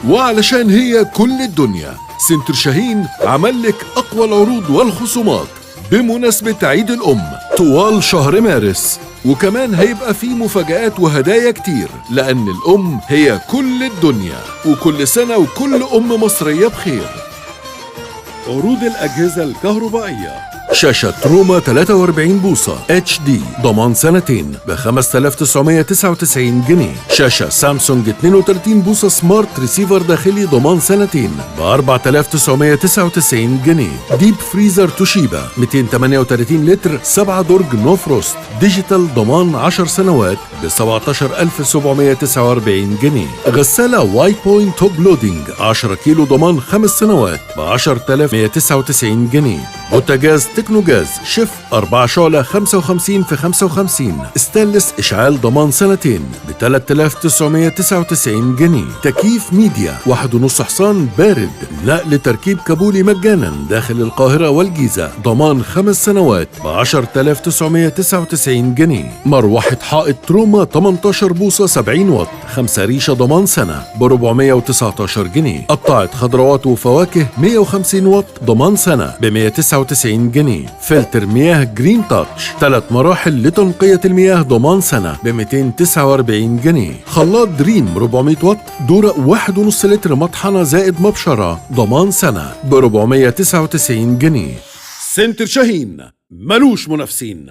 وعلشان هي كل الدنيا، سنتر شاهين عمل لك أقوى العروض والخصومات بمناسبة عيد الأم طوال شهر مارس، وكمان هيبقى فيه مفاجآت وهدايا كتير، لأن الأم هي كل الدنيا، وكل سنة وكل أم مصرية بخير. عروض الأجهزة الكهربائية: شاشة روما 43 بوصة HD ضمان سنتين ب 5999 جنيه. شاشة سامسونج 32 بوصة سمارت ريسيفر داخلي ضمان سنتين ب 4999 جنيه. ديب فريزر توشيبا 238 لتر 7 درج نو فروست ديجيتال ضمان 10 سنوات ب 17749 جنيه. غسالة واي بوينت توب لودينج 10 كيلو ضمان 5 سنوات ب 10199 جنيه. بوتاجاز تكنوجاز شيف 4 شعلة 55 في 55 ستانلس إشعال ضمان سنتين ب 3999 جنيه. تكييف ميديا 1.5 حصان بارد نقل تركيب كابولي مجانا داخل القاهرة والجيزة ضمان 5 سنوات ب 10999 جنيه. مروحة حائط روما 18 بوصة 70 واط 5 ريشة ضمان سنة ب 419 جنيه. قطعة خضروات وفواكه 150 واط ضمان سنة ب 199 جنيه. فلتر مياه جرين تاتش 3 مراحل لتنقية المياه ضمان سنة ب 249 جنيه. خلاط دريم 400 واط دورق 1.5 لتر مطحنة زائد مبشرة ضمان سنة ب 499 جنيه. سنتر شاهين ملوش منافسين.